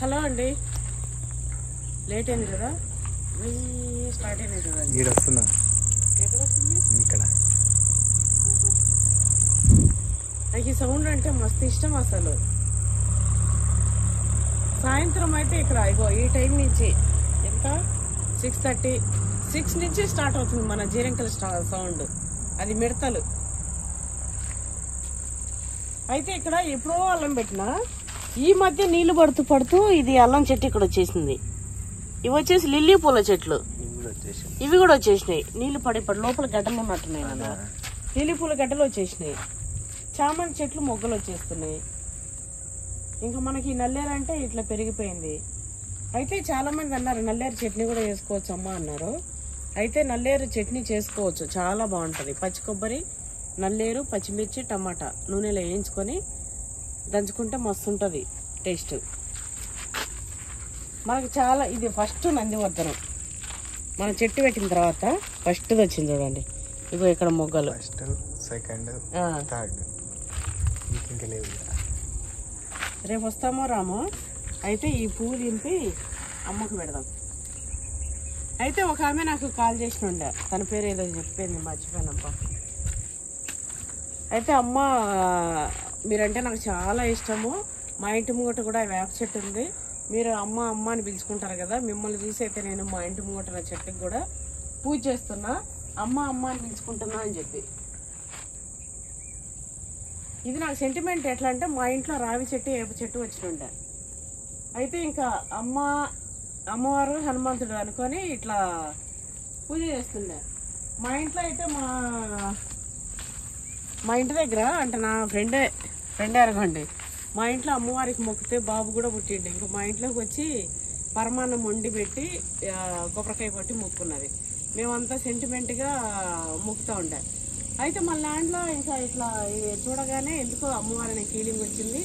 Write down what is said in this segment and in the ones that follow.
Hello అండి, late అయింది కదా, స్టార్ట్ అయింది కదా. వస్తుందా ఇక్కడ? నాకు ఈ సౌండ్ అంటే మస్తు ఇష్టం అసలు. సాయంత్రం అయితే ఇక్కడ ఇగో ఈ టైం నుంచి ఎంత 6:30 6 నుంచి స్టార్ట్ అవుతుంది మన జీరంకల సౌండ్. అది మిడతలు. అయితే ఇక్కడ ఎప్పుడో అల్లం పెట్టినా ఈ మధ్య నీళ్లు పడుతూ ఇది అల్లం చెట్టు ఇక్కడ వచ్చేసింది. ఇవి వచ్చేసి లిల్లీ పూల చెట్లు, ఇవి కూడా వచ్చేసినాయి. నీళ్లు పడి లోపల గడ్డలు ఉన్నట్టున్నాయి అన్న. లిల్లీ పూల గడ్డలు వచ్చేసినాయి. చామంతి చెట్లు మొగ్గలు వచ్చేస్తున్నాయి. ఇంకా మనకి నల్లేరు అంటే ఇట్లా పెరిగిపోయింది. అయితే చాలా మంది అన్నారు నల్లేరు చట్నీ కూడా చేసుకోవచ్చు అమ్మా అన్నారు. అయితే నల్లేరు చట్నీ చేసుకోవచ్చు, చాలా బాగుంటది. పచ్చి కొబ్బరి, నల్లేరు, పచ్చిమిర్చి, టమాటా నూనెలో వేయించుకొని దంచుకుంటే మస్తు ఉంటుంది టేస్ట్. మనకి చాలా ఇది ఫస్ట్ నందివర్ధనం మనం చెట్టు పెట్టిన తర్వాత ఫస్ట్ వచ్చింది చూడండి. ఇగో ఇక్కడ మొగ్గలు ఫస్ట్, సెకండ్, థర్డ్. రేపు వస్తామో రామో. అయితే ఈ పువ్వు దింపి అమ్మకు పెడదాం. అయితే ఒక ఆమె నాకు కాల్ చేసిన ఉండే, తన పేరు ఏదో చెప్పింది మర్చిపోయినప్ప. అయితే అమ్మ మీరంటే నాకు చాలా ఇష్టము, మా ఇంటి ముంగట కూడా వేప చెట్టు ఉంది, మీరు అమ్మ అమ్మ అని పిలుచుకుంటారు కదా, మిమ్మల్ని చూసి అయితే నేను మా ఇంటి ముంగట నా చెట్టుకి కూడా పూజ చేస్తున్నా, అమ్మ అమ్మ అని పిలుచుకుంటున్నా అని చెప్పి. ఇది నాకు సెంటిమెంట్. ఎట్లా అంటే మా ఇంట్లో రావి చెట్టు, ఏప చెట్టు వచ్చినుండే. అయితే ఇంకా అమ్మవారు హనుమంతుడు అనుకొని ఇట్లా పూజ చేస్తుండే. మా ఇంట్లో అయితే మా ఇంటి దగ్గర అంటే నా ఫ్రెండే అనుకోండి, మా ఇంట్లో అమ్మవారికి మొక్కితే బాబు కూడా పుట్టిండు. ఇంకా మా ఇంట్లోకి వచ్చి పరమాన్నం వండి పెట్టి కొబ్బరికాయ కొట్టి మొక్కున్నది. మేమంతా సెంటిమెంట్గా మొక్కుతూ ఉండే. అయితే మా ల్యాండ్లో ఇంకా ఇట్లా చూడగానే ఎందుకో అమ్మవారిని ఫీలింగ్ వచ్చింది.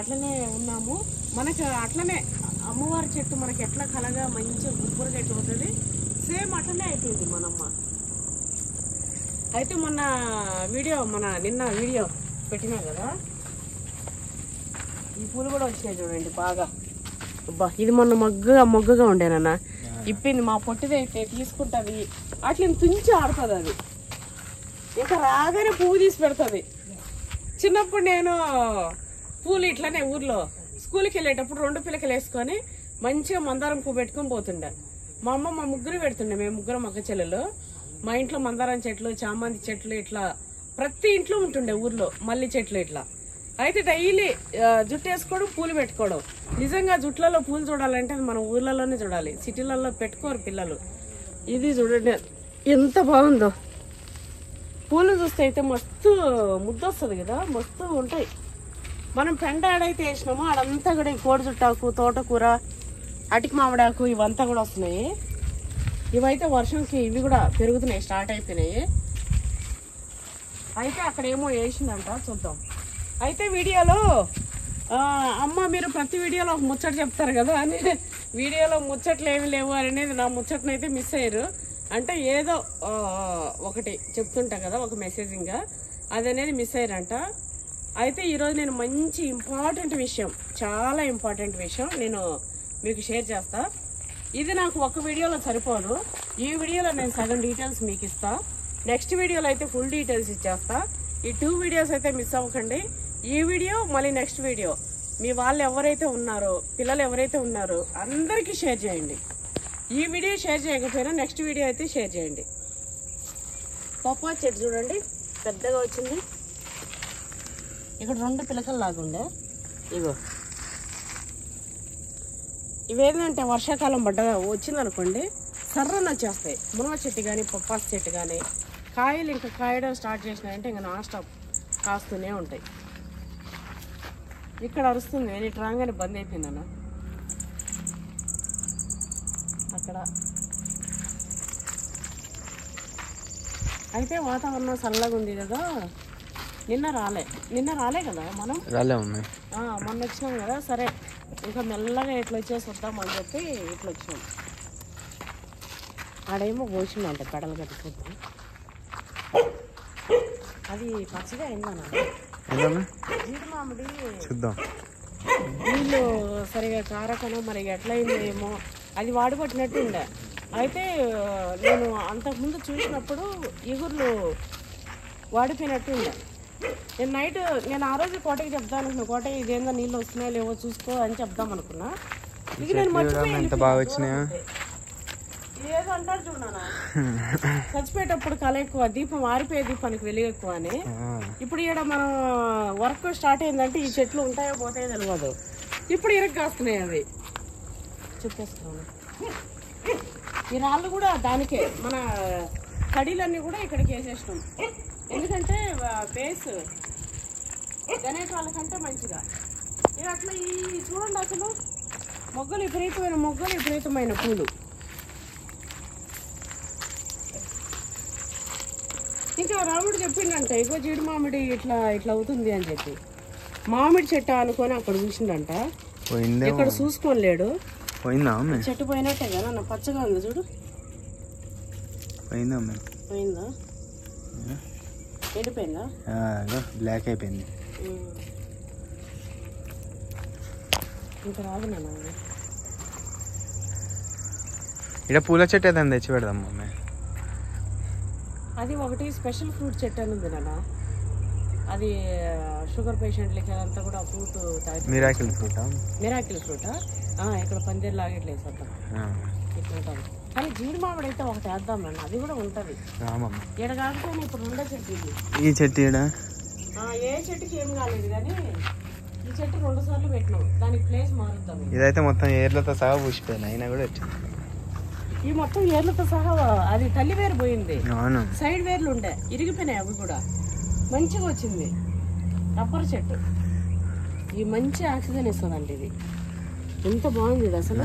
అట్లనే ఉన్నాము. మనకు అట్లనే అమ్మవారి చెట్టు మనకి ఎట్లా కలగా మంచిగా గుబ్బురు చెట్టు అవుతుంది, సేమ్ అట్లనే అయిపోయింది మనమ్మ. అయితే నిన్న వీడియో పెట్టినా కదా, ఈ పూలు కూడా వచ్చినాయి చూడండి బాగా. అబ్బా ఇది మొన్న మొగ్గగా ఉండేనన్నా, ఇప్పింది మా పొట్టిదైతే తీసుకుంటుంది, అట్లా తుంచి ఆడుతుంది అది. ఇంకా రాగానే పువ్వు తీసి పెడుతుంది. చిన్నప్పుడు నేను పూలు ఇట్లనే ఊర్లో స్కూల్కి వెళ్ళేటప్పుడు 2 పిలకలు వేసుకొని మంచిగా మందారం పువ్వు పెట్టుకొని పోతుండే. మా అమ్మ మా ముగ్గురు పెడుతుండే, మేము ముగ్గురం అక్క చెల్లెలు. మా ఇంట్లో మందారం చెట్లు, చామంతి చెట్లు ఇట్లా ప్రతి ఇంట్లో ఉంటుండే ఊర్లో, మల్లి చెట్లు ఇట్లా. అయితే డైలీ జుట్టు వేసుకోవడం, పూలు పెట్టుకోవడం. నిజంగా జుట్లలో పూలు చూడాలంటే మన ఊర్లలోనే చూడాలి, సిటీలలో పెట్టుకోరు పిల్లలు. ఇది చూడండి ఎంత బాగుందో. పూలు చూస్తే అయితే మస్తు ముద్దొస్తుంది కదా, మస్తు ఉంటాయి. మనం పెంట ఆడైతే వేసినామో ఆడంతా కూడా ఈ కోడి చుట్టాకు, తోటకూర, అటికి మామిడాకు ఇవంతా కూడా వస్తున్నాయి. ఇవైతే వర్షంకి ఇవి కూడా పెరుగుతున్నాయి, స్టార్ట్ అయిపోయినాయి. అయితే అక్కడ ఏమో వేసిందంట, చూద్దాం. అయితే వీడియోలో అమ్మ మీరు ప్రతి వీడియోలో ఒక ముచ్చట చెప్తారు కదా అని, వీడియోలో ముచ్చట్లు ఏమి లేవు అనేది నా ముచ్చటను అయితే మిస్ అయ్యారు. అంటే ఏదో ఒకటి చెప్తుంటా కదా ఒక మెసేజింగ్గా, అది అనేది మిస్ అయ్యారంట. అయితే ఈరోజు నేను మంచి ఇంపార్టెంట్ విషయం, చాలా ఇంపార్టెంట్ విషయం నేను మీకు షేర్ చేస్తా. ఇది నాకు ఒక వీడియోలో సరిపోదు, ఈ వీడియోలో నేను సగం డీటెయిల్స్ మీకు ఇస్తా, నెక్స్ట్ వీడియోలో అయితే ఫుల్ డీటెయిల్స్ ఇచ్చేస్తా. ఈ 2 వీడియోస్ అయితే మిస్ అవ్వకండి. ఈ వీడియో మళ్ళీ నెక్స్ట్ వీడియో మీ వాళ్ళు ఎవరైతే ఉన్నారో, పిల్లలు ఎవరైతే ఉన్నారో అందరికీ షేర్ చేయండి. ఈ వీడియో షేర్ చేయకపోయినా నెక్స్ట్ వీడియో అయితే షేర్ చేయండి. పప్పా చెట్టు చూడండి పెద్దగా వచ్చింది. ఇక్కడ 2 పిలకలు లాగుండే. ఇగో ఇవేంటంటే వర్షాకాలం వచ్చిందనుకోండి సర్రన వచ్చేస్తాయి. మునగ చెట్టు కానీ, పప్పాస్ చెట్టు కానీ, కాయలు ఇంకా కాయడం స్టార్ట్ చేసినాయంటే ఇంకా నాన్ స్టాప్ కాస్తూనే ఉంటాయి. ఇక్కడ అరుస్తుంది, నేను ఇటు రాగానే బంద్ అయిపోయిందన్న. అక్కడ అయితే వాతావరణం చల్లగా ఉంది కదా, నిన్న రాలే కదా మనం, మొన్న వచ్చినాం కదా. సరే ఇంకా మెల్లగా ఇట్లా వచ్చేసి వద్దామని చెప్పి ఇట్లా వచ్చినాం. ఆడేమో కోసిందంట పెడలు కట్టుకుంటాం. అది పచ్చిగా అయిందన్న జీడి మామిడి. చూద్దాం. వీళ్ళు సరిగా కారకనో మరి ఎట్లయిందో ఏమో అది వాడిపట్టినట్టు ఉండే. అయితే నేను అంతకుముందు చూసినప్పుడు ఇగుర్లు వాడిపోయినట్టు ఉండే. నేను నైట్ ఆ రోజు కోటకి చెప్దాం అనుకున్నా, కోట ఇదేందో నీళ్ళు వస్తున్నాయో లేవో చూసుకో అని చెప్దాం అనుకున్నా. ఇక నేను మర్చిపోయాను. ఏదో అంటారు చూడనా, చచ్చిపోయేటప్పుడు కళ ఎక్కువ, దీపం ఆరిపోయే దీపానికి వెలుగు ఎక్కువ అని. ఇప్పుడు ఇక్కడ మనం వర్క్ స్టార్ట్ అయిందంటే ఈ చెట్లు ఉంటాయో పోతాయో తెలియదు. ఇప్పుడు ఇరగ కాస్తున్నాయి అవి, చెప్పేస్తున్నాను. ఈ రాళ్ళు కూడా దానికే, మన కడీలన్నీ కూడా ఇక్కడికి వేసేసినాం. ఎందుకంటే బేస్ గణేష్ వాళ్ళకంటే మంచిగా. ఇక అట్లా ఈ చూడండి, అసలు మొగ్గలు విపరీతమైన పూలు. ఇంకా రాముడు చెప్పిండంట, ఇగో జీడి మామిడి ఇట్లా అవుతుంది అని చెప్పి. మామిడి చెట్టు అనుకొని అక్కడ చూసిండంట, ఇక్కడ చూసుకోలేడు. చెట్టు పోయినట్టే కదా నా పచ్చగా ఉంది చూడు. పోయిందా? ఎండిపోయిందా? బ్లాక్ అయిపోయింది. ఇంకా రాదు నాన్న. ఇక్కడ పూల చెట్టు ఏదైనా తెచ్చి పెడదాం మమ్మీ. అది ఒకటి స్పెషల్ ఫ్రూట్ చెట్టు అని ఉంది నాన్న. అది షుగర్ పేషెంట్లకి అదంతా కూడా ఫ్రూట్. మిరాకిల్ ఫ్రూటా? ఇక్కడ పందిరి లాగేట్లేదు వేసేద్దాం, ఇట్లా ఉంటుంది. కానీ జీడి మామిడి అయితే ఒకటి వేద్దాం నాన్న, అది కూడా ఉంటుంది. ఇక్కడ కాకపోయినా ఇప్పుడు రెండో చెట్టు ఇది. ఈ చెట్టు ఏ చెట్టుకి ఏం కాలేదు, కానీ ఈ చెట్టు 2 సార్లు పెట్టినాం, దానికి ప్లేస్ మారుద్దాం. ఇదైతే మొత్తం ఏర్లతో సహా పూసిపోయింది, అయినా కూడా వచ్చింది. ఈ మొత్తం ఏర్లతో సహా అది తల్లి వేరు పోయింది, సైడ్ వేర్లు ఉండే ఇరిగిపోయినాయి, అవి కూడా మంచిగా వచ్చింది. రబ్బర్ చెట్టు ఈ మంచి ఆక్సిజన్ ఇస్తుందండి. ఇది ఎంత బాగుంది ఇది అసలు.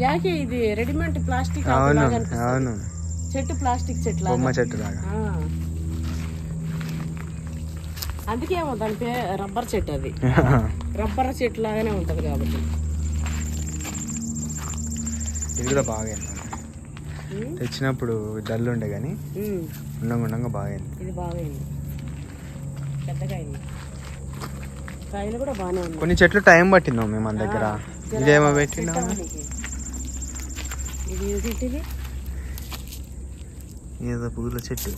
యాకే ఇది రెడీమేడ్ ప్లాస్టిక్ చెట్టు, ప్లాస్టిక్ చెట్టు లాగా. అందుకేమో దాని పేరు రబ్బర్ చెట్టు. అది రబ్బర్ చెట్టు లాగానే ఉంటది కాబట్టి. ఇది కూడా బాగైంది, తెచ్చినప్పుడు డల్ ఉండే కానీ ఉండంగా బాగైంది. ఇది బాగైంది, పెద్దగా అయింది. కాయలు కూడా బాగానే ఉన్నాయి. కొన్ని చెట్లు టైం పట్టిందాం మేము మన దగ్గర. ఇదేమో పెట్టినా, ఇది ఏదో పూల చెట్టు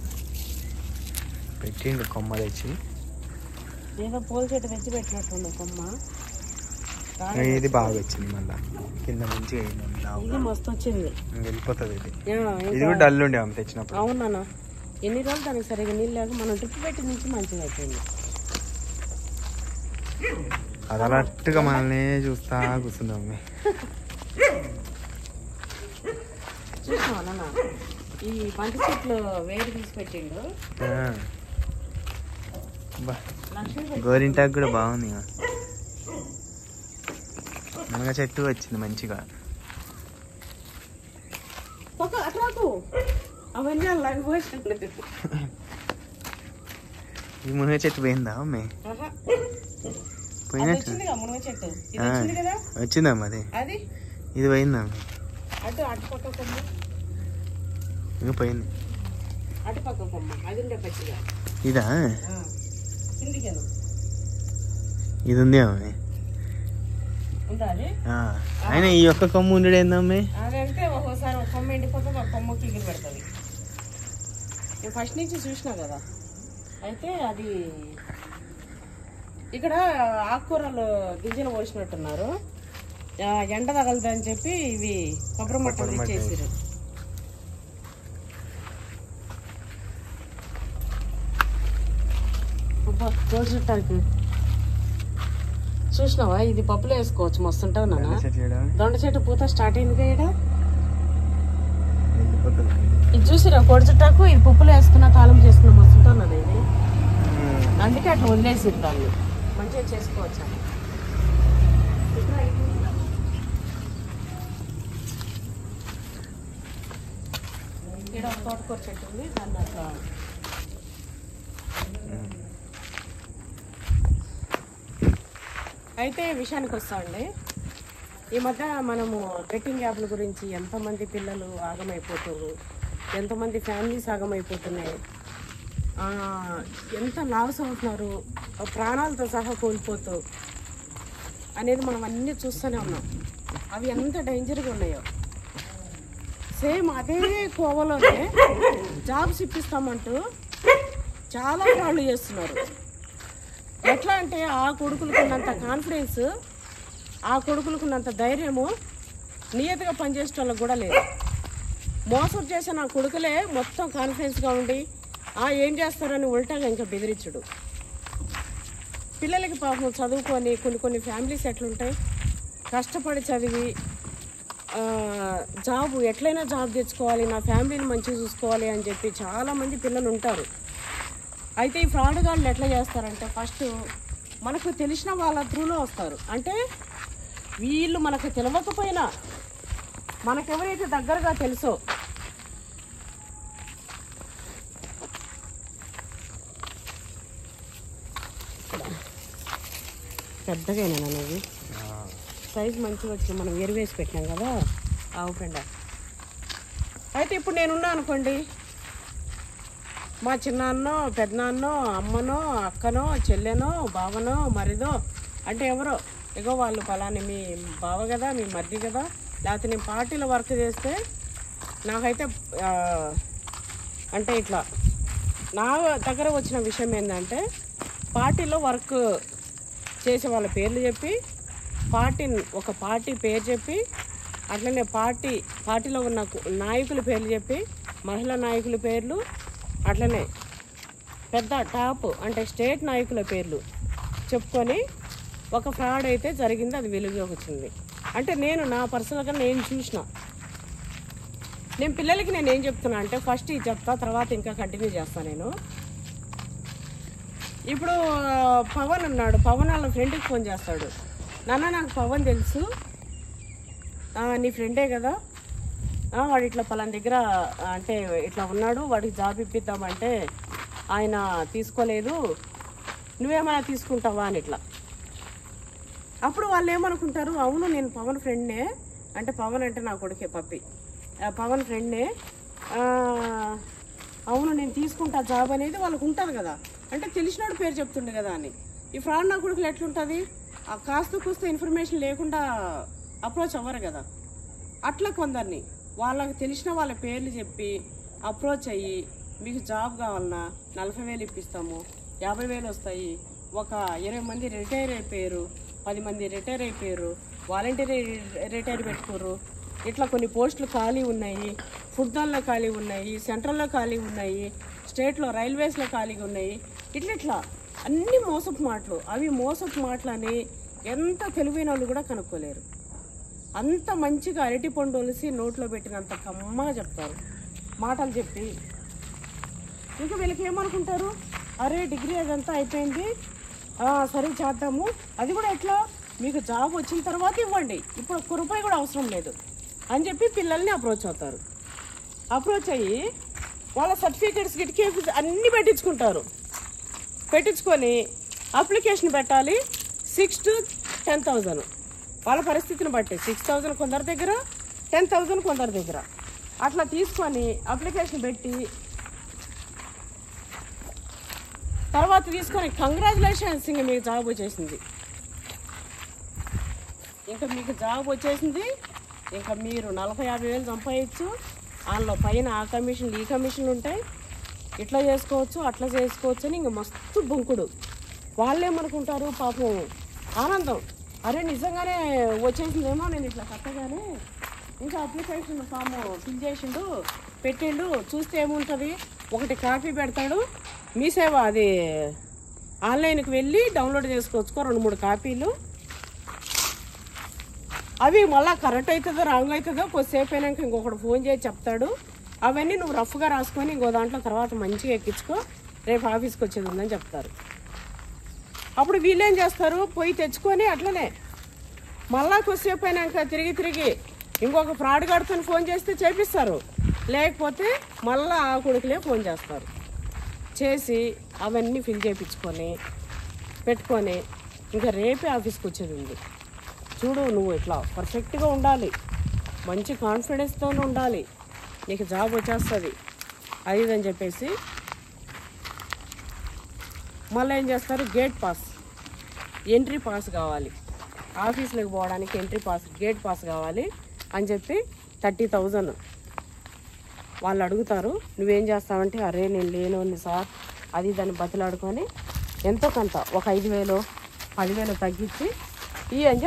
పెట్టిండు, కొమ్మ తెచ్చి. ఏదో పూల చెట్టు తెచ్చి పెట్టినట్టు కొమ్మ. ఇది బాగా వచ్చింది, మళ్ళా కింద మంచిగా ఇది మస్తు వచ్చింది, వెళ్ళిపోతుంది. ఇది కూడా డల్ ఉండే ఆమె తెచ్చినప్పుడు. అవునా, ఎన్ని రోజులు దానికి సరిగ్గా నీళ్ళు లేక మనం డ్రిప్ పెట్టి నుంచి మంచిగా అయిపోయింది. అది అలర్ట్గా మనల్ని చూస్తా కూర్చుందాం. చూసినావా నాన్న, ఈ బంతి చెట్లు వేరు తీసి పెట్టిండు. గోరింటాకు కూడా బాగుంది, మునగ చెట్టు వచ్చింది మంచిగా. ఈ మునగ చెట్టు పోయిందా అమ్మే? పోయినట్టు వచ్చిందమ్మా. అది ఇది పోయిందా అమ్మే? ఇంకా పోయింది. ఇదా? ఇది ఉంది అమ్మే. అయినా ఈ ఒక్క కొమ్ము ఉండడు ఏందమ్మే? అదంటే ఒక్కోసారి ఒక కొమ్మ ఎండిపోతుంది, ఒక కొమ్మకి ఎగిరి పెడుతుంది. నేను ఫస్ట్ నుంచి చూసినా కదా. అయితే అది ఇక్కడ ఆకుకూరలు గింజలు పోసినట్టున్నారు, ఎండ తగలదని చెప్పి ఇవి కొబ్బరి మట్టలు ఇచ్చేసారు. చుట్టానికి చూసినావా, ఇది పప్పులో వేసుకోవచ్చు, మస్తు ఉంటుంది నాన్న. దొండ చెట్టు పూత స్టార్ట్ అయింది కదా. ఇది చూసిరా కోడి చుట్టాకు, ఇది పప్పులో వేసుకున్న కాలం చేసుకున్న మస్తు ఉంటుంది ఇది. అందుకే అట్లా వదిలేసి దాన్ని మంచిగా చేసుకోవచ్చు అని. ఇక్కడ ఒక తోటకూర చెట్టు ఉంది, దాన్ని అట్లా. అయితే విషయానికి వస్తాండి, ఈ మధ్య మనము బెట్టింగ్ యాప్ల గురించి ఎంతమంది పిల్లలు ఆగమైపోతారు, ఎంతమంది ఫ్యామిలీస్ ఆగమైపోతున్నాయి, ఎంత లాస్ అవుతున్నారు, ప్రాణాలతో సహా కోల్పోతూ. అనేది మనం అన్నీ చూస్తూనే ఉన్నాం. అవి ఎంత డేంజర్గా ఉన్నాయో. సేమ్ అదే కోవలోనే జాబ్స్ ఇప్పిస్తామంటూ చాలా ఫ్రాడ్లు చేస్తున్నారు. ఎట్లా అంటే ఆ కొడుకులకు ఉన్నంత కాన్ఫిడెన్స్, ఆ కొడుకులకు ఉన్నంత ధైర్యము నియతిగా పనిచేసే వాళ్ళకి కూడా లేదు. మోసం చేసిన నా కొడుకులే మొత్తం కాన్ఫిడెన్స్గా ఉండి ఏం చేస్తారని ఉల్టాగా ఇంకా బెదిరించుడు. పిల్లలకి పాపం చదువుకొని కొన్ని ఫ్యామిలీస్ ఎట్లుంటాయి, కష్టపడి చదివి జాబ్ ఎట్లయినా జాబ్ తెచ్చుకోవాలి, నా ఫ్యామిలీని మంచిగా చూసుకోవాలి అని చెప్పి చాలామంది పిల్లలు ఉంటారు. అయితే ఈ ఫ్రాడ్ గాళ్ళు ఎట్లా చేస్తారంటే ఫస్ట్ మనకు తెలిసిన వాళ్ళ త్రూలో వస్తారు. అంటే వీళ్ళు మనకు తెలియకపోయినా మనకెవరైతే దగ్గరగా తెలుసో పెద్దగానే అనేది సైజు మంచిగా వచ్చి మనం ఎరువేసి పెట్టినాం కదా ఆవు పెండ. అయితే ఇప్పుడు నేనున్నా అనుకోండి, మా చిన్నాన్నో పెద్దనాన్నో అమ్మనో అక్కనో చెల్లెనో బావనో మరిదో అంటే ఎవరో ఇగో వాళ్ళు ఫలాని మీ బావ కదా మీ మరిది కదా, లేకపోతే నేను పార్టీలో వర్క్ చేస్తే నాకైతే అంటే ఇట్లా నా దగ్గర వచ్చిన విషయం ఏంటంటే పార్టీలో వర్క్ చేసే వాళ్ళ పేర్లు చెప్పి ఒక పార్టీ పేరు చెప్పి అట్లనే పార్టీలో ఉన్న నాయకుల పేర్లు చెప్పి మహిళా నాయకుల పేర్లు అట్లనే పెద్ద టాప్ అంటే స్టేట్ నాయకుల పేర్లు చెప్పుకొని ఒక ఫ్రాడ్ అయితే జరిగింది. అది వెలుగులోకి వచ్చింది. అంటే నేను నా పర్సనల్గా నేను చూసిన, నేను పిల్లలకి నేను ఏం చెప్తున్నా అంటే ఫస్ట్ ఇది చెప్తా, తర్వాత ఇంకా కంటిన్యూ చేస్తాను. నేను ఇప్పుడు పవన్ ఉన్నాడు, పవన్ వాళ్ళ ఫ్రెండ్కి ఫోన్ చేస్తాడు, నాన్న నాకు పవన్ తెలుసు, నీ ఫ్రెండే కదా, వాడు ఇట్లా పలానా దగ్గర అంటే ఇట్లా ఉన్నాడు, వాడికి జాబ్ ఇప్పిద్దామంటే ఆయన తీసుకోలేదు, నువ్వేమైనా తీసుకుంటావా అని ఇట్లా. అప్పుడు వాళ్ళు ఏమనుకుంటారు, అవును నేను పవన్ ఫ్రెండ్నే, అంటే పవన్ అంటే నా కొడుకే పప్పి, పవన్ ఫ్రెండ్నే, అవును నేను తీసుకుంటా జాబ్ అనేది వాళ్ళకు ఉంటుంది కదా. అంటే తెలిసినోడు పేరు చెప్తుండే కదా అని. ఈ ఫ్రాడ్ నా కొడుకులు ఎట్లుంటుంది, ఆ కాస్త కూస్త ఇన్ఫర్మేషన్ లేకుండా అప్రోచ్ అవ్వరు కదా. అట్లా కొందరిని వాళ్ళకి తెలిసిన వాళ్ళ పేర్లు చెప్పి అప్రోచ్ అయ్యి మీకు జాబ్ కావాలన్నా 40,000 ఇప్పిస్తాము, 50,000 వస్తాయి, ఒక 20 మంది రిటైర్ అయిపోయారు, 10 మంది రిటైర్ అయిపోయారు, వాలంటీర్ రిటైర్ పెట్టుకోరు, ఇట్లా కొన్ని పోస్టులు ఖాళీ ఉన్నాయి, ఫుడ్ దాన్లో ఖాళీ ఉన్నాయి, సెంట్రల్లో ఖాళీ ఉన్నాయి, స్టేట్లో రైల్వేస్లో ఖాళీగా ఉన్నాయి, ఇట్లా అన్ని మోసపు మాటలు. అవి మోసపు మాటలని ఎంత తెలివైన వాళ్ళు కూడా కనుక్కోలేరు. అంత మంచిగా అరటి పండు ఒలిసి నోట్లో పెట్టినంత కమ్మగా చెప్తారు మాటలు చెప్పి. ఇంకా వీళ్ళకి ఏమనుకుంటారు, అరే డిగ్రీ అదంతా అయిపోయింది, సరే చేద్దాము, అది కూడా ఎట్లా మీకు జాబ్ వచ్చిన తర్వాత ఇవ్వండి, ఇప్పుడు ఒక్క రూపాయి కూడా అవసరం లేదు అని చెప్పి పిల్లల్ని అప్రోచ్ అవుతారు. అప్రోచ్ అయ్యి వాళ్ళ సర్టిఫికేట్స్ గిట్కేఫీ అన్నీ పెట్టించుకొని అప్లికేషన్ పెట్టాలి. 6,000 to 10,000 వాళ్ళ పరిస్థితిని బట్టి 6,000 కొందరి దగ్గర, 10,000 కొందరి దగ్గర అట్లా తీసుకొని అప్లికేషన్ పెట్టి తర్వాత తీసుకొని కంగ్రాచులేషన్స్, ఇంకా మీకు జాబ్ వచ్చేసింది, ఇంకా మీరు 40,000-50,000 సంపాదించు, అందులో పైన ఆ కమిషన్లు ఈ కమిషన్లు ఉంటాయి, ఇట్లా చేసుకోవచ్చు అట్లా చేసుకోవచ్చు అని ఇంకా మస్తు బొంకుడు. వాళ్ళేమనుకుంటారు పాపం ఆనందం, అరే నిజంగానే వచ్చేసిందేమో, నేను ఇట్లా కట్టగానే ఇంకా అప్లికేషన్ ఫామ్ ఫిల్ చేసిండు పెట్టిండు, చూస్తే ఏముంటుంది, ఒకటి కాపీ పెడతాడు, మీ సేవ అది ఆన్లైన్కి వెళ్ళి డౌన్లోడ్ చేసుకోవచ్చుకో 2-3 కాపీలు, అవి మళ్ళీ కరెక్ట్ అవుతుందో రాంగ్ అవుతుందో కొద్దిసేపు అయినాక ఇంకొకటి ఫోన్ చేసి చెప్తాడు, అవన్నీ నువ్వు రఫ్గా రాసుకొని ఇంకో దాంట్లో తర్వాత మంచిగా ఎక్కించుకో, రేపు ఆఫీస్కి వచ్చేది ఉందని చెప్తారు. అప్పుడు వీళ్ళేం చేస్తారు, పోయి తెచ్చుకొని అట్లనే మళ్ళా కొద్దిసేపు అయినాక తిరిగి ఇంకొక ఫ్రాడ్ గార్డ్తో ఫోన్ చేస్తే చేపిస్తారు, లేకపోతే మళ్ళీ ఆ కొడుకులే ఫోన్ చేస్తారు, చేసి అవన్నీ ఫిల్ చేయించుకొని పెట్టుకొని ఇంకా రేపే ఆఫీస్కి వచ్చేది ఉంది. చూడు నువ్వు ఇట్లా పర్ఫెక్ట్గా ఉండాలి, మంచి కాన్ఫిడెన్స్తో ఉండాలి, నీకు జాబ్ వచ్చేస్తుంది అది అని చెప్పేసి మళ్ళీ ఏం చేస్తారు, గేట్ పాస్ ఎంట్రీ పాస్ కావాలి, ఆఫీసులకు పోవడానికి ఎంట్రీ పాస్ గేట్ పాస్ కావాలి అని చెప్పి 30,000 వాళ్ళు అడుగుతారు. నువ్వేం చేస్తావంటే అరే నేను లేను సార్ అది దాన్ని బతిలాడుకొని ఎంతో కొంత ఒక 5,000 10,000 తగ్గించి ఇవి అని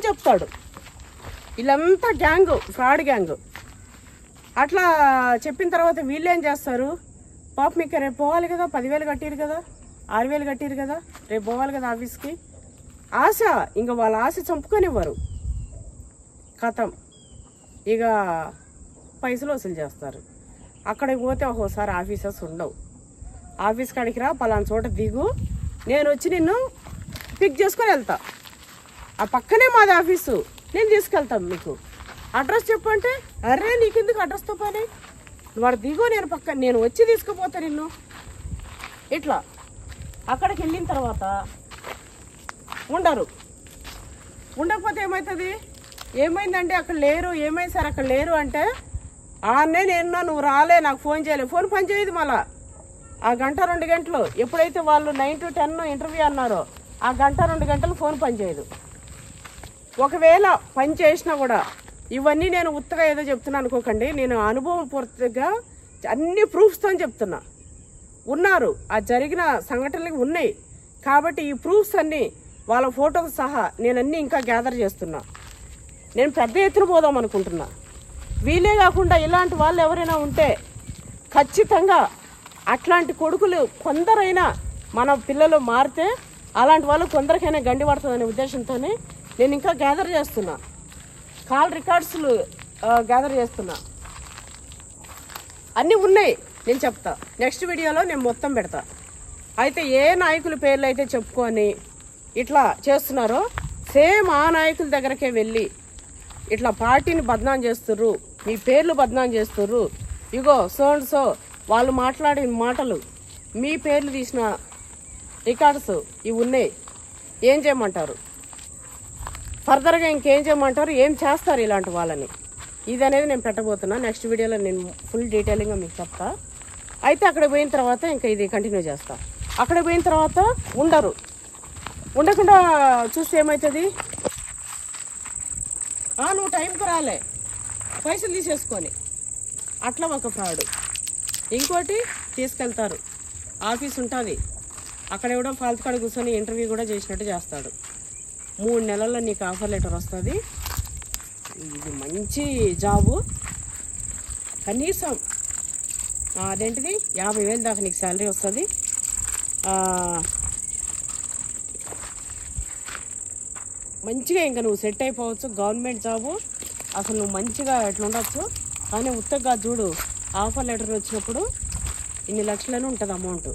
చెప్తాడు. వీళ్ళంతా గ్యాంగు, ఫ్రాడ్ గ్యాంగు. అట్లా చెప్పిన తర్వాత వీళ్ళు ఏం చేస్తారు, పాపం మీకు రేపు పోవాలి కదా, 10,000 కట్టిరు కదా, 6,000 కట్టిరు కదా, రేపు పోవాలి కదా ఆఫీస్కి, ఆశ ఇంకా వాళ్ళ ఆశ చంపుకొనివ్వరు. కథం ఇక పైసలు వసూలు చేస్తారు. అక్కడికి పోతే ఒక్కోసారి ఆఫీసర్స్ ఉండవు. ఆఫీస్ కాడికి రా, పలానా చోట దిగు, నేను వచ్చి నిన్ను పిక్ చేసుకొని వెళ్తా, ఆ పక్కనే మాది ఆఫీసు, నేను తీసుకెళ్తాం, మీకు అడ్రస్ చెప్పంటే అరే నీకెందుకు అడ్రస్తో పని, వాడు దిగు, నేను వచ్చి తీసుకుపోతా నిన్ను. ఇట్లా అక్కడికి వెళ్ళిన తర్వాత ఉండరు. ఉండకపోతే ఏమవుతుంది, ఏమైందంటే అక్కడ లేరు, ఏమైంది సార్ అక్కడ లేరు అంటే ఆన్నే నేనున్నా, నువ్వు రాలే, నాకు ఫోన్ చేయలేదు. ఫోన్ పని చేయదు. మళ్ళా ఆ 1-2 గంటలు ఎప్పుడైతే వాళ్ళు 9 to 10 ఇంటర్వ్యూ అన్నారో ఆ 1-2 గంటలు ఫోన్ పని చేయదు. ఒకవేళ పని చేసినా కూడా ఇవన్నీ నేను ఉత్తగా ఏదో చెప్తున్నా అనుకోకండి, నేను అనుభవం పూర్తిగా అన్ని ప్రూఫ్స్తో చెప్తున్నా. ఉన్నారు, ఆ జరిగిన సంఘటనలు ఉన్నాయి కాబట్టి ఈ ప్రూఫ్స్ అన్నీ వాళ్ళ ఫోటోలు సహా నేను అన్నీ ఇంకా గ్యాదర్ చేస్తున్నా. నేను పెద్ద ఎత్తున పోదాం అనుకుంటున్నా. వీలే కాకుండా ఇలాంటి వాళ్ళు ఎవరైనా ఉంటే ఖచ్చితంగా అట్లాంటి కొడుకులు కొందరైనా మన పిల్లలు మారితే అలాంటి వాళ్ళు కొందరికైనా గండి పడుతుందనే ఉద్దేశంతోనే నేను ఇంకా గ్యాదర్ చేస్తున్నా, కాల్ రికార్డ్స్లు గ్యాదర్ చేస్తున్నా. అన్నీ ఉన్నాయి, నేను చెప్తా. నెక్స్ట్ వీడియోలో నేను మొత్తం పెడతా. అయితే ఏ నాయకుల పేర్లు అయితే చెప్పుకొని ఇట్లా చేస్తున్నారో సేమ్ ఆ నాయకుల దగ్గరకే వెళ్ళి ఇట్లా పార్టీని బద్నాం చేస్తుర్రు, మీ పేర్లు బద్నాం చేస్తుర్రు, ఇగో సో వాళ్ళు మాట్లాడిన మాటలు, మీ పేర్లు తీసిన రికార్డ్స్ ఇవి ఉన్నాయి, ఏం చేయమంటారు, ఫర్దర్గా ఇంకేం చేయమంటారు, ఏం చేస్తారు ఇలాంటి వాళ్ళని, ఇది అనేది నేను పెట్టబోతున్నా. నెక్స్ట్ వీడియోలో నేను ఫుల్ డీటెయిలింగ్గా మీకు చెప్తా. అయితే అక్కడ పోయిన తర్వాత ఇంకా ఇది కంటిన్యూ చేస్తా. అక్కడ పోయిన తర్వాత ఉండరు, ఉండకుండా చూస్తే ఏమవుతుంది, నువ్వు టైంకి రాలే, పైసలు తీసేసుకొని అట్లా ఒక ఫ్రాడ్. ఇంకోటి తీసుకెళ్తారు, ఆఫీస్ ఉంటుంది అక్కడ ఎవడో ఫాల్తు కాడ కూర్చొని ఇంటర్వ్యూ కూడా చేసినట్టు చేస్తాడు. 3 నెలల్లో నీకు ఆఫర్ లెటర్ వస్తుంది, ఇది మంచి జాబు, కనీసం అదేంటిది 50,000 దాకా నీకు శాలరీ వస్తుంది, మంచిగా ఇంకా నువ్వు సెట్ అయిపోవచ్చు, గవర్నమెంట్ జాబు, అసలు నువ్వు మంచిగా ఎట్లా ఉండొచ్చు. కానీ ఉత్తగా చూడు, ఆఫర్ లెటర్ వచ్చినప్పుడు ఇన్ని లక్షలని ఉంటుంది అమౌంట్,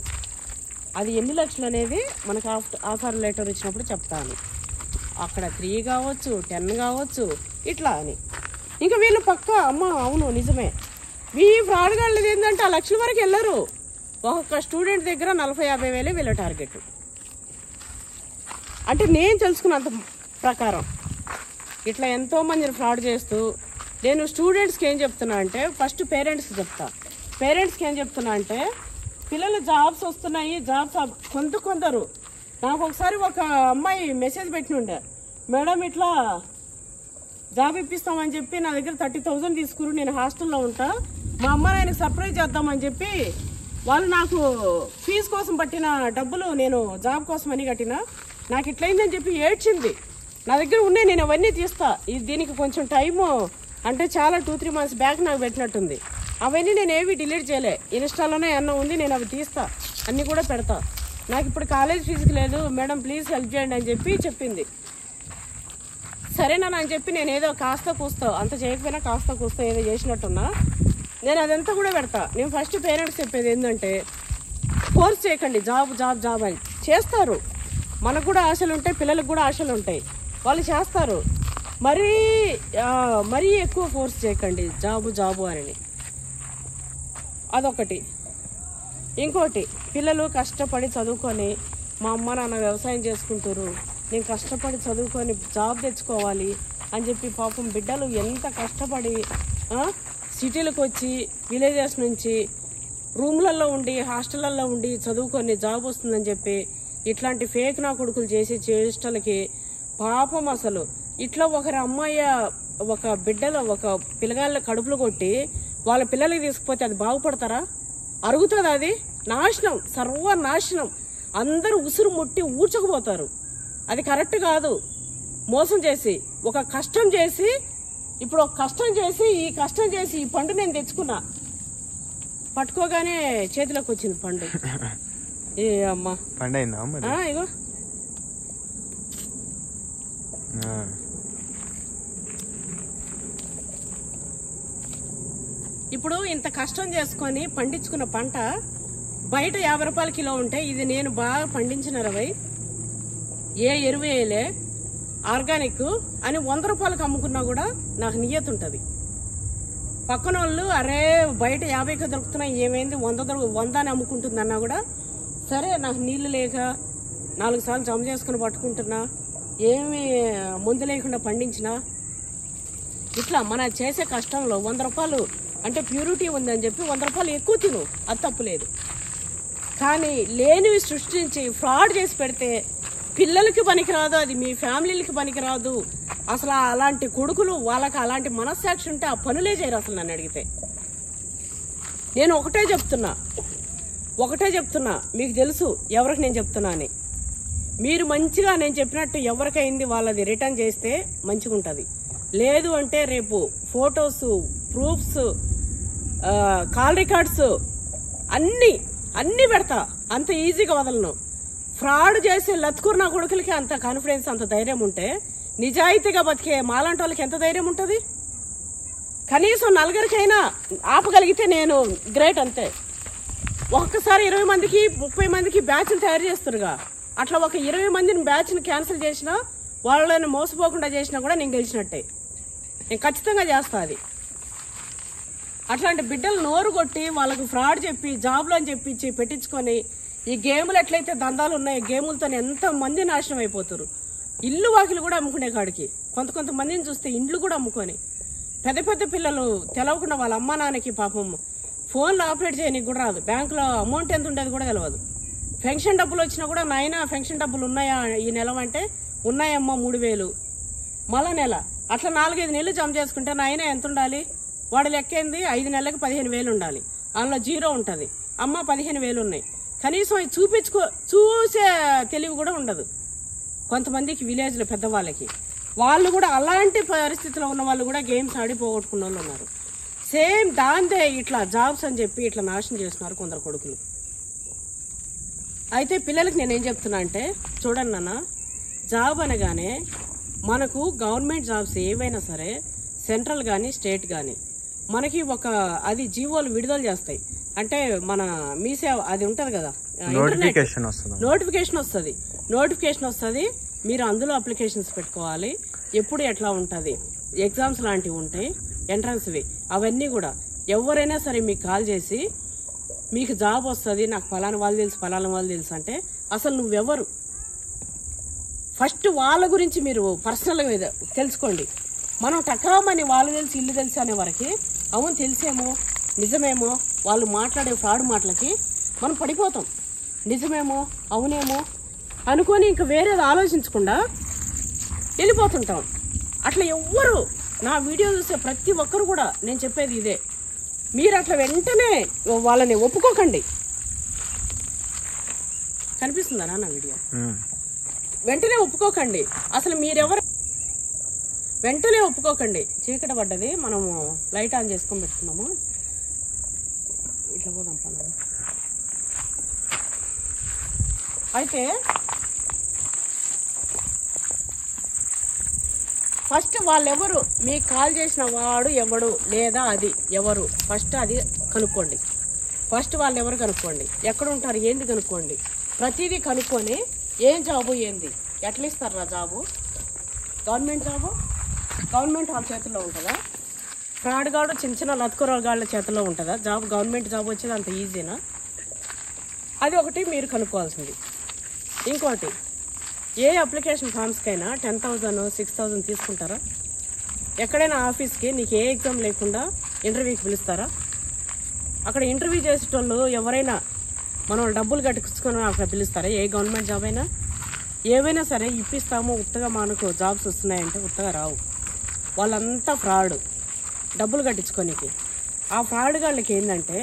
అది ఎన్ని లక్షలు అనేది మనకు ఆఫర్ లెటర్ వచ్చినప్పుడు చెప్తాను. అక్కడ 3 కావచ్చు, 10 కావచ్చు, ఇట్లా అని. ఇంకా వీళ్ళు పక్క అమ్మ అవును నిజమే, ఈ ఫ్రాడ్ గాళ్ళు ఏంటంటే ఆ లక్షల వరకు వెళ్ళరు. ఒక్కొక్క స్టూడెంట్ దగ్గర 40-50 వేలే వీళ్ళ టార్గెట్. అంటే నేను తెలుసుకున్నంత ప్రకారం ఇట్లా ఎంతోమందిని ఫ్రాడ్ చేస్తూ, నేను స్టూడెంట్స్కి ఏం చెప్తున్నా అంటే ఫస్ట్ పేరెంట్స్కి చెప్తా. పేరెంట్స్కి ఏం చెప్తున్నా అంటే పిల్లలు జాబ్స్ వస్తున్నాయి, జాబ్స్ కొందరు. నాకు ఒకసారి ఒక అమ్మాయి మెసేజ్ పెట్టినుండే, మేడం ఇట్లా జాబ్ ఇప్పిస్తామని చెప్పి నా దగ్గర 30,000 తీసుకురు, నేను హాస్టల్లో ఉంటా, మా అమ్మ నాయనకి సర్ప్రైజ్ చేద్దామని చెప్పి వాళ్ళు నాకు ఫీజు కోసం పట్టిన డబ్బులు నేను జాబ్ కోసం అని కట్టినా, నాకు ఇట్లయిందని చెప్పి ఏడ్చింది. నా దగ్గర ఉన్నాయి, నేను అవన్నీ తీస్తా, దీనికి కొంచెం టైము అంటే చాలా 2-3 months బ్యాక్ నాకు పెట్టినట్టుంది. అవన్నీ నేను ఏవి డిలీట్ చేయలే, ఇన్స్టాలోనే అన్న ఉంది, నేను అవి తీస్తా, అన్నీ కూడా పెడతా. నాకు ఇప్పుడు కాలేజ్ ఫీజుకి లేదు మేడం ప్లీజ్ హెల్ప్ చేయండి అని చెప్పి చెప్పింది. సరేనా అని చెప్పి నేను ఏదో కాస్త కూస్తా, అంత చేయకపోయినా కాస్త కూస్తా ఏదో చేసినట్టున్నా, నేను అదంతా కూడా పెడతా. నేను ఫస్ట్ పేరెంట్స్ చెప్పేది ఏంటంటే ఫోర్స్ చేయకండి, జాబ్ జాబ్ జాబ్ అని. చేస్తారు, మనకు కూడా ఆశలు ఉంటాయి, పిల్లలకు కూడా ఆశలు ఉంటాయి, వాళ్ళు చేస్తారు. మరీ ఎక్కువ ఫోర్స్ చేయకండి జాబు అని. అదొకటి. ఇంకోటి, పిల్లలు కష్టపడి చదువుకొని మా అమ్మ నాన్న వ్యవసాయం చేసుకుంటారు, నేను కష్టపడి చదువుకొని జాబ్ తెచ్చుకోవాలి అని చెప్పి పాపం బిడ్డలు ఎంత కష్టపడి సిటీలకు వచ్చి విలేజెస్ నుంచి రూమ్లలో ఉండి హాస్టళ్ళల్లో ఉండి చదువుకొని జాబ్ వస్తుందని చెప్పి ఇట్లాంటి ఫేక్ నా కొడుకులు చేసి చేష్టలకి పాపం అసలు ఇట్లా ఒకరి అమ్మాయి ఒక బిడ్డలో ఒక పిల్లగాళ్ళ కడుపులు కొట్టి వాళ్ళ పిల్లలకి తీసుకుపోతే అది బాగుపడతారా? అరుగుతుంది, అది నాశనం, సర్వనాశనం. అందరూ ఉసురు ముట్టి ఊడ్చకపోతారు. అది కరెక్ట్ కాదు. మోసం చేసి ఒక కష్టం చేసి ఇప్పుడు ఒక కష్టం చేసి ఈ పండు నేను తెచ్చుకున్నా, పట్టుకోగానే చేతిలోకి వచ్చింది పండు. ఏ అమ్మా పండు అయిందా? ఇగో ఇప్పుడు ఇంత కష్టం చేసుకొని పండించుకున్న పంట బయట 50 రూపాయల కిలో ఉంటే ఇది నేను బాగా పండించిన 20, ఏ ఎరువు వేయలే, ఆర్గానిక్ అని 100 రూపాయలకు అమ్ముకున్నా కూడా నాకు నియత ఉంటది. పక్కన వాళ్ళు అరే బయట 50కి దొరుకుతున్నాయి ఏమైంది 100 అని అమ్ముకుంటుంది అన్నా కూడా సరే, నాకు నీళ్లు లేక 4 సార్లు జమ చేసుకుని పట్టుకుంటున్నా, ఏమి ముందు లేకుండా పండించినా, ఇట్లా మన చేసే కష్టంలో 100 రూపాయలు అంటే ప్యూరిటీ ఉందని చెప్పి 100 రూపాయలు ఎక్కువ తిను, అది తప్పులేదు. కానీ లేనివి సృష్టించి ఫ్రాడ్ చేసి పెడితే పిల్లలకి పనికిరాదు, అది మీ ఫ్యామిలీలకి పనికిరాదు. అసలు అలాంటి కొడుకులు వాళ్ళకి అలాంటి మనస్సాక్షి ఉంటే ఆ పనులే చేయరు అసలు. నన్ను అడిగితే నేను ఒకటే చెప్తున్నా, మీకు తెలుసు ఎవరికి నేను చెప్తున్నా అని. మీరు మంచిగా నేను చెప్పినట్టు ఎవరికైంది వాళ్ళది రిటర్న్ చేస్తే మంచిగా ఉంటుంది. లేదు అంటే రేపు ఫొటోస్, ప్రూఫ్స్, కాల్ రికార్డ్స్ అన్ని పెడతా. అంత ఈజీగా వదలను. ఫ్రాడ్ చేసి లత్కూర్ నా కొడుకులకి అంత కాన్ఫిడెన్స్, అంత ధైర్యం ఉంటే నిజాయితీగా బతికే మాలాంటి వాళ్ళకి ఎంత ధైర్యం ఉంటుంది? కనీసం 4కైనా ఆపగలిగితే నేను గ్రేట్ అంతే. ఒక్కసారి 20 మందికి 30 మందికి బ్యాచ్లు తయారు చేస్తురుగా, అట్లా ఒక 20 మందిని బ్యాచ్ని క్యాన్సిల్ చేసినా, వాళ్ళని మోసపోకుండా చేసినా కూడా నేను గెలిచినట్టే. నేను ఖచ్చితంగా చేస్తా అది. అట్లాంటి బిడ్డలు నోరు కొట్టి వాళ్ళకు ఫ్రాడ్ చెప్పి జాబ్లు అని చెప్పించి పెట్టించుకొని ఈ గేములు ఎట్లయితే దందాలు ఉన్నాయో గేములతో ఎంత మంది నాశనం అయిపోతారు. ఇల్లు వాకిలు కూడా అమ్ముకునే కాడికి కొంతమందిని చూస్తే ఇండ్లు కూడా అమ్ముకొని పెద్ద పిల్లలు తెలవకుండా వాళ్ళ అమ్మా నాన్నకి పాపం ఫోన్లో ఆపరేట్ చేయడానికి కూడా రాదు, బ్యాంకులో అమౌంట్ ఎంత ఉండేది కూడా తెలియదు. పెన్షన్ డబ్బులు వచ్చినా కూడా నాయన పెన్షన్ డబ్బులు ఉన్నాయా ఈ నెల అంటే ఉన్నాయమ్మా 3000, మళ్ళా నెల అట్లా 4-5 నెలలు జమ చేసుకుంటే నాయన ఎంత ఉండాలి? వాడు లెక్కేంది 5 నెలలకు 15,000 ఉండాలి. అందులో 0 ఉంటుంది. అమ్మ 15,000 ఉన్నాయి. కనీసం చూసే తెలివి కూడా ఉండదు కొంతమందికి విలేజ్లో పెద్దవాళ్ళకి. వాళ్ళు కూడా అలాంటి పరిస్థితిలో ఉన్న వాళ్ళు కూడా గేమ్స్ ఆడి పోగొట్టుకున్న వాళ్ళు ఉన్నారు. సేమ్ దాందే ఇట్లా జాబ్స్ అని చెప్పి ఇట్లా నాశనం చేస్తున్నారు కొందరు కొడుకులు. అయితే పిల్లలకి నేనేం చెప్తున్నా అంటే, చూడండి నాన్న, జాబ్ అనగానే మనకు గవర్నమెంట్ జాబ్స్ ఏవైనా సరే సెంట్రల్ కానీ స్టేట్ కానీ మనకి అది జీవోలు విడుదల చేస్తాయి. అంటే మన మీ సేవ అది ఉంటది కదా, నోటిఫికేషన్ వస్తుంది. మీరు అందులో అప్లికేషన్స్ పెట్టుకోవాలి. ఎప్పుడు ఎట్లా ఉంటుంది, ఎగ్జామ్స్ లాంటివి ఉంటాయి, ఎంట్రన్స్వి, అవన్నీ కూడా ఎవరైనా సరే మీకు కాల్ చేసి మీకు జాబ్ వస్తుంది, నాకు ఫలానా వాళ్ళు తెలుసు అంటే అసలు నువ్వెవరు? ఫస్ట్ వాళ్ళ గురించి మీరు పర్సనల్గా తెలుసుకోండి. మనం టకామని వాళ్ళు తెలుసు ఇల్లు తెలుసు అనే వరకు అవును తెలిసేమో నిజమేమో వాళ్ళు మాట్లాడే ఫ్రాడ్ మాటలకి మనం పడిపోతాం. నిజమేమో అవునేమో అనుకొని ఇంకా వేరేది ఆలోచించకుండా వెళ్ళిపోతుంటాం. అట్లా ఎవ్వరు నా వీడియో చూసే ప్రతి ఒక్కరు కూడా నేను చెప్పేది ఇదే, మీరు అట్లా వెంటనే వాళ్ళని ఒప్పుకోకండి. కనిపిస్తుందా నా వీడియో? వెంటనే ఒప్పుకోకండి. అసలు మీరెవరు వెంటనే ఒప్పుకోకండి. చీకట పడ్డది, మనము లైట్ ఆన్ చేసుకొని పెట్టుకున్నాము. ఇట్లా పోదాం పని. అయితే ఫస్ట్ వాళ్ళెవరు, మీకు కాల్ చేసిన వాడు ఎవడు లేదా అది ఎవరు, ఫస్ట్ అది కనుక్కోండి. ఫస్ట్ వాళ్ళు ఎవరు కనుక్కోండి, ఎక్కడ ఉంటారు ఏంది కనుక్కోండి. ప్రతిదీ కనుక్కొని ఏం జాబు ఏంది, ఎట్లా ఇస్తారు నా జాబు, గవర్నమెంట్ జాబు గవర్నమెంట్ వాళ్ళ చేతుల్లో ఉంటుందా, ఫ్రాడ్ గాడు చిన్న లత్కూరగాళ్ళ చేతుల్లో ఉంటుందా జాబ్? గవర్నమెంట్ జాబ్ వచ్చేది అంత ఈజీనా? అది ఒకటి మీరు కనుక్కోవాల్సింది. ఇంకోటి, ఏ అప్లికేషన్ ఫామ్స్కైనా 10,000 6,000 తీసుకుంటారా? ఎక్కడైనా ఆఫీస్కి నీకు ఏ ఎగ్జామ్ లేకుండా ఇంటర్వ్యూకి పిలుస్తారా? అక్కడ ఇంటర్వ్యూ చేసేటోళ్ళు ఎవరైనా మనం డబ్బులు కట్టుకుని అక్కడ పిలుస్తారా? ఏ గవర్నమెంట్ జాబ్ అయినా ఏవైనా సరే ఇప్పిస్తాము ఉత్తగా మనకు జాబ్స్ వస్తున్నాయంటే ఉత్తగా రావు. వాళ్ళంతా ఫ్రాడ్, డబ్బులు కట్టించుకోనికి. ఆ ఫ్రాడ్ వాళ్ళకి ఏంటంటే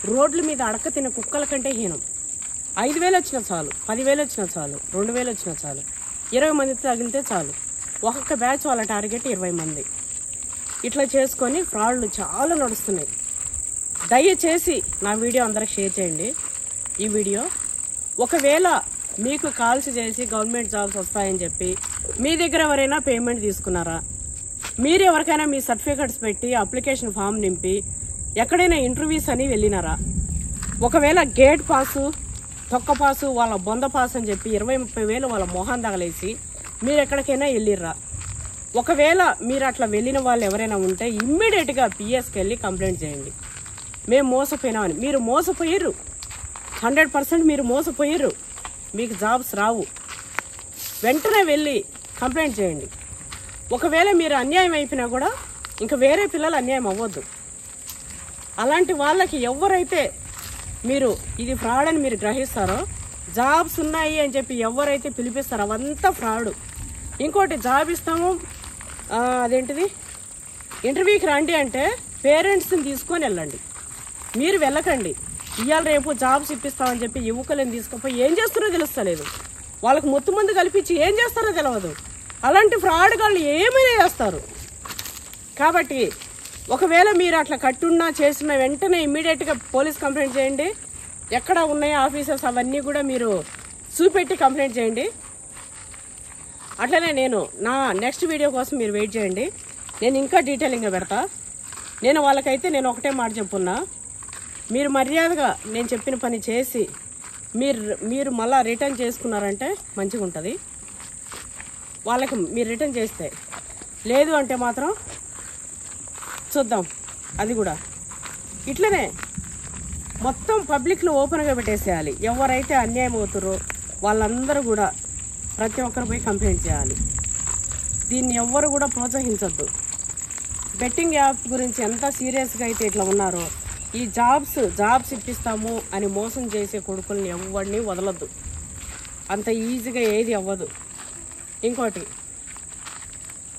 రోడ్ల మీద అడక తినే కుక్కల కంటే హీనం. 5,000 వచ్చినా చాలు, 10,000 వచ్చినా చాలు, 2,000 వచ్చినా చాలు, 20 మంది తగిలితే చాలు. ఒక్కొక్క బ్యాచ్ వాళ్ళ టార్గెట్ 20 మంది. ఇట్లా చేసుకొని ఫ్రాడ్లు చాలా నడుస్తున్నాయి. దయచేసి నా వీడియో అందరికి షేర్ చేయండి. ఈ వీడియో ఒకవేళ మీకు కాల్స్ చేసి గవర్నమెంట్ జాబ్స్ వస్తాయని చెప్పి మీ దగ్గర ఎవరైనా పేమెంట్ తీసుకున్నారా, మీరు ఎవరికైనా మీ సర్టిఫికెట్స్ పెట్టి అప్లికేషన్ ఫామ్ నింపి ఎక్కడైనా ఇంటర్వ్యూస్ అని వెళ్ళినారా, ఒకవేళ గేట్ పాసు తొక్క పాసు వాళ్ళ బొంద పాస్ అని చెప్పి 20-30 వేలు వాళ్ళ మొహం తగలేసి మీరు ఎక్కడికైనా వెళ్ళిర్రా, ఒకవేళ మీరు అట్లా వెళ్ళిన వాళ్ళు ఎవరైనా ఉంటే ఇమ్మీడియట్గా పిఎస్కి వెళ్ళి కంప్లైంట్ చేయండి. మేము మోసపోయినామని. మీరు మోసపోయారు, 100% మీరు మోసపోయారు. మీకు జాబ్స్ రావు. వెంటనే వెళ్ళి కంప్లైంట్ చేయండి. ఒకవేళ మీరు అన్యాయం అయిపోయినా కూడా ఇంకా వేరే పిల్లలు అన్యాయం అవ్వద్దు. అలాంటి వాళ్ళకి ఎవరైతే మీరు ఇది ఫ్రాడ్ అని మీరు గ్రహిస్తారో, జాబ్స్ ఉన్నాయి అని చెప్పి ఎవరైతే పిలిపిస్తారో అవంతా ఫ్రాడ్. ఇంకోటి జాబ్ ఇస్తాము అదేంటిది ఇంటర్వ్యూకి రండి అంటే పేరెంట్స్ని తీసుకొని వెళ్ళండి. మీరు వెళ్ళకండి. ఇవాళ రేపు జాబ్స్ ఇప్పిస్తామని చెప్పి యువకులను తీసుకుపోయి ఏం చేస్తారో తెలుస్తలేదు. వాళ్ళకి మొత్తం మంది కల్పించి ఏం చేస్తారో తెలియదు. అలాంటి ఫ్రాడ్ వాళ్ళు ఏమైనా చేస్తారు. కాబట్టి ఒకవేళ మీరు అట్లా కట్టున్నా చేస్తున్నా వెంటనే ఇమ్మీడియట్గా పోలీస్ కంప్లైంట్ చేయండి. ఎక్కడ ఉన్నాయో ఆఫీసర్స్ అవన్నీ కూడా మీరు చూపెట్టి కంప్లైంట్ చేయండి. అట్లనే నేను నా నెక్స్ట్ వీడియో కోసం మీరు వెయిట్ చేయండి. నేను ఇంకా డీటెయిలింగ్గా పెడతా. నేను వాళ్ళకైతే నేను ఒకటే మాట చెప్పున్నా, మీరు మర్యాదగా నేను చెప్పిన పని చేసి మీరు మళ్ళీ రిటర్న్ చేసుకున్నారంటే మంచిగా ఉంటుంది. వాళ్ళకి మీరు రిటర్న్ చేస్తే, లేదు అంటే మాత్రం చూద్దాం. అది కూడా ఇట్లనే మొత్తం పబ్లిక్లో ఓపెన్గా పెట్టేసేయాలి. ఎవరైతే అన్యాయం అవుతారో వాళ్ళందరూ కూడా ప్రతి ఒక్కరు పోయి కంప్లైంట్ చేయాలి. దీన్ని ఎవ్వరు కూడా ప్రోత్సహించద్దు. బెట్టింగ్ యాప్ గురించి ఎంత సీరియస్గా అయితే ఇట్లా ఉన్నారో, ఈ జాబ్స్ ఇప్పిస్తాము అని మోసం చేసే కొడుకుల్ని ఎవరిని వదలొద్దు. అంత ఈజీగా ఏది అవ్వదు. ఇంకోటి,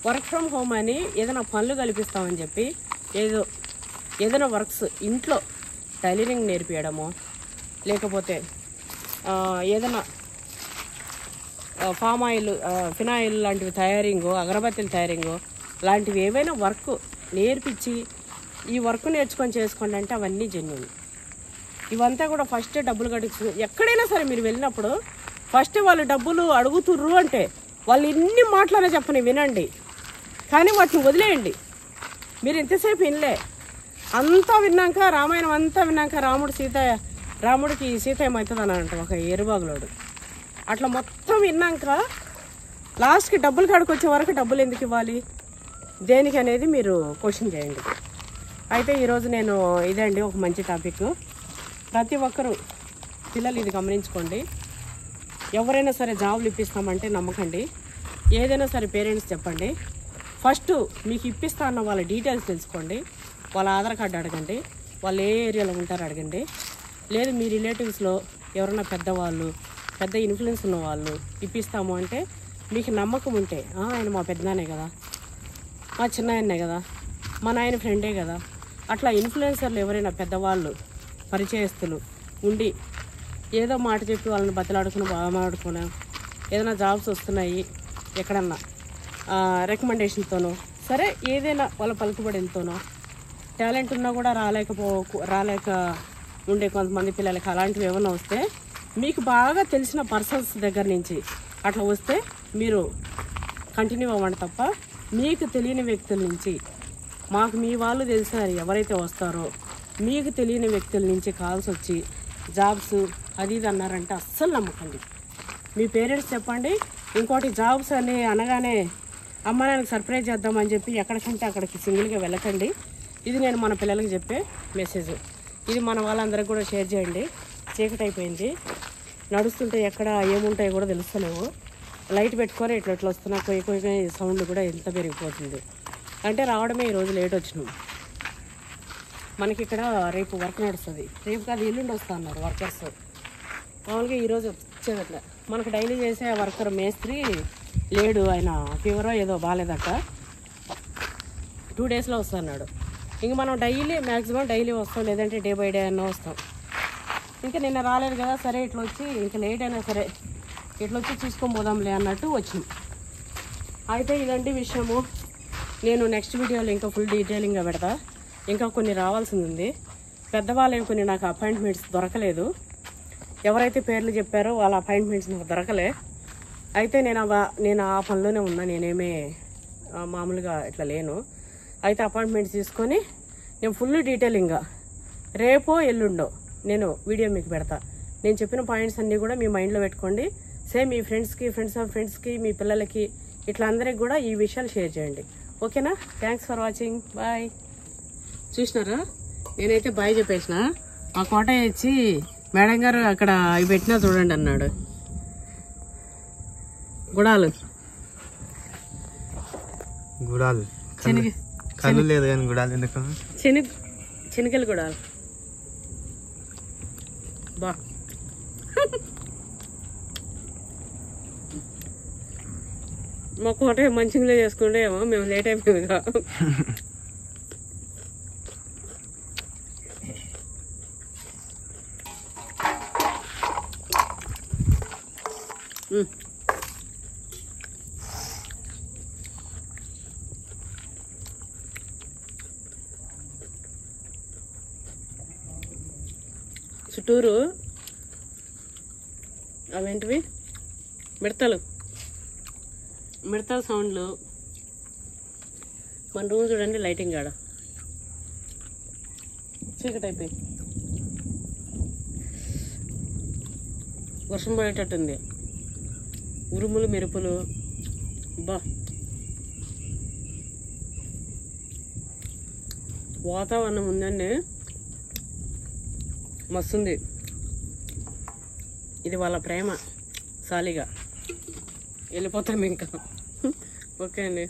వర్క్ ఫ్రమ్ హోమ్ అని ఏదైనా పనులు కల్పిస్తామని చెప్పి ఏదైనా వర్క్స్ ఇంట్లో టైలరింగ్ నేర్పించడమో, లేకపోతే ఏదైనా ఫామ్ ఆయిల్ ఫినాయిల్ లాంటివి తయారింగో, అగరబత్తీలు తయారింగో లాంటివి ఏవైనా వర్క్ నేర్పించి ఈ వర్క్ నేర్చుకొని చేసుకోండి అంటే అవన్నీ జెన్యూన్. ఇవంతా కూడా ఫస్ట్ డబ్బులు కట్టించు. ఎక్కడైనా సరే మీరు వెళ్ళినప్పుడు ఫస్ట్ వాళ్ళు డబ్బులు అడుగుతుర్రు అంటే వాళ్ళు ఎన్ని మాటలనే చెప్పని వినండి, కానీ వాటిని వదిలేయండి. మీరు ఎంతసేపు వినలే. అంతా విన్నాక, రామాయణం అంతా విన్నాక రాముడికి సీత ఏమవుతుంది అంట ఒక ఎరుబాగులోడు. అట్లా మొత్తం విన్నాక లాస్ట్కి డబ్బులు కాడికొచ్చే వరకు డబ్బులు ఎందుకు ఇవ్వాలి, దేనికి అనేది మీరు క్వశ్చన్ చేయండి. అయితే ఈరోజు నేను ఇదండి ఒక మంచి టాపిక్. ప్రతి ఒక్కరూ పిల్లలు ఇది గమనించుకోండి. ఎవరైనా సరే జాబులు ఇప్పిస్తామంటే నమ్మకండి. ఏదైనా సరే పేరెంట్స్ చెప్పండి. ఫస్ట్ మీకు ఇప్పిస్తా అన్న వాళ్ళ డీటెయిల్స్ తెలుసుకోండి. వాళ్ళ ఆధార్ కార్డు అడగండి. వాళ్ళు ఏ ఏరియాలో ఉంటారో అడగండి. లేదు మీ రిలేటివ్స్లో ఎవరైనా పెద్దవాళ్ళు, పెద్ద ఇన్ఫ్లుయెన్స్ ఉన్న వాళ్ళు ఇప్పిస్తాము అంటే మీకు నమ్మకం ఉంటే, ఆయన మా పెద్దనానే కదా, మా చిన్నాయన్నే కదా, మా నాయన ఫ్రెండే కదా, అట్లా ఇన్ఫ్లుయెన్సర్లు ఎవరైనా పెద్దవాళ్ళు పరిచయస్తులు ఉండి ఏదో మాట చెప్పి వాళ్ళని బతిలాడుకుని బాగుమాడుకుని ఏదైనా జాబ్స్ వస్తున్నాయి ఎక్కడన్నా రికమెండేషన్తోనో సరే, ఏదైనా వాళ్ళ పలుకుబడిలతోనో, టాలెంట్ ఉన్నా కూడా రాలేక ఉండే కొంతమంది పిల్లలకి అలాంటివి ఏమైనా వస్తే మీకు బాగా తెలిసిన పర్సన్స్ దగ్గర నుంచి అట్లా వస్తే మీరు కంటిన్యూ అవ్వండి తప్ప మీకు తెలియని వ్యక్తుల నుంచి, మాకు మీ వాళ్ళు తెలిసినారు ఎవరైతే వస్తారో మీకు తెలియని వ్యక్తుల నుంచి కాల్స్ వచ్చి జాబ్స్ అది ఇది అన్నారంటే అస్సలు నమ్మకండి. మీ పేరెంట్స్ చెప్పండి. ఇంకోటి, జాబ్స్ అని అనగానే అమ్మ నాన్నకి సర్ప్రైజ్ చేద్దామని చెప్పి ఎక్కడికంటే అక్కడికి సింగిల్గా వెళ్ళకండి. ఇది నేను మన పిల్లలకి చెప్పే మెసేజ్. ఇది మన వాళ్ళందరికీ కూడా షేర్ చేయండి. చీకటి అయిపోయింది, నడుస్తుంటే ఎక్కడ ఏముంటాయో కూడా తెలుస్తలేవు. లైట్ పెట్టుకొని ఇట్లా వస్తున్నా కొయ్యి సౌండ్ కూడా ఎంత పెరిగిపోతుంది అంటే రావడమే ఈరోజు లేట్ వచ్చినాం. మనకి ఇక్కడ రేపు వర్క్ నడుస్తుంది. రేపు కాదు ఎల్లుండి వస్తా అన్నారు వర్కర్స్. మామూలుగా ఈరోజు వచ్చేదట్లా మనకు డైలీ చేసే వర్కర్ మేస్త్రి లేడు, ఆయన ఫీవరో ఏదో బాగాలేదట, 2 డేస్లో వస్తున్నాడు. ఇంక మనం మ్యాక్సిమం డైలీ వస్తాం, లేదంటే డే బై డే అన్నా వస్తాం. ఇంకా నిన్న రాలేదు కదా, సరే ఇట్లా వచ్చి ఇంకా లేట్ అయినా సరే ఇట్లా వచ్చి చూసుకొని పోదాంలే అన్నట్టు వచ్చింది. అయితే ఇదండి విషయము. నేను నెక్స్ట్ వీడియోలో ఇంకా ఫుల్ డీటెయిలింగ్గా పెడతా. ఇంకా కొన్ని రావాల్సింది ఉంది. పెద్దవాళ్ళవి కొన్ని నాకు అపాయింట్మెంట్స్ దొరకలేదు. ఎవరైతే పేర్లు చెప్పారో వాళ్ళ అపాయింట్మెంట్స్ నాకు దొరకలే. అయితే నేను ఆ పనిలోనే ఉన్నా, నేనేమే మామూలుగా ఇట్లా లేను. అయితే అపాయింట్మెంట్స్ తీసుకొని నేను ఫుల్ డీటెయిలింగ్గా రేపో ఎల్లుండో నేను వీడియో మీకు పెడతా. నేను చెప్పిన పాయింట్స్ అన్నీ కూడా మీ మైండ్లో పెట్టుకోండి. సేమ్ మీ ఫ్రెండ్స్కి మీ పిల్లలకి ఇట్లా అందరికి కూడా ఈ విషయాలు షేర్ చేయండి. ఓకేనా? Thanks for watching. బాయ్. చూసినారా, నేనైతే బాయ్ చెప్పేసిన. ఆ కోట ఇచ్చి మేడం గారు అక్కడ అవి పెట్టినా చూడండి అన్నాడు. గుడాలు కళ్ళు లేదు కానీ గుడాలు ఎందుకు? శనగలు గుడాలు బా. మా కోట మంచిగా చేసుకుంటే ఏమో మేము లేట్ అయిపోయిందిగా. చుట్టూరు అవేంటివి మిడతల సౌండ్లు. మన రూమ్ చూడండి, లైటింగ్ కాడ చీకటి అయిపోయి వర్షం పడేటట్టుంది. ఉరుములు మెరుపులు బా. వాతావరణం ఉందండి, మస్తుంది. ఇది వాళ్ళ ప్రేమ సాలిగా వెళ్ళిపోతాం ఇంకా. ఓకే అండి.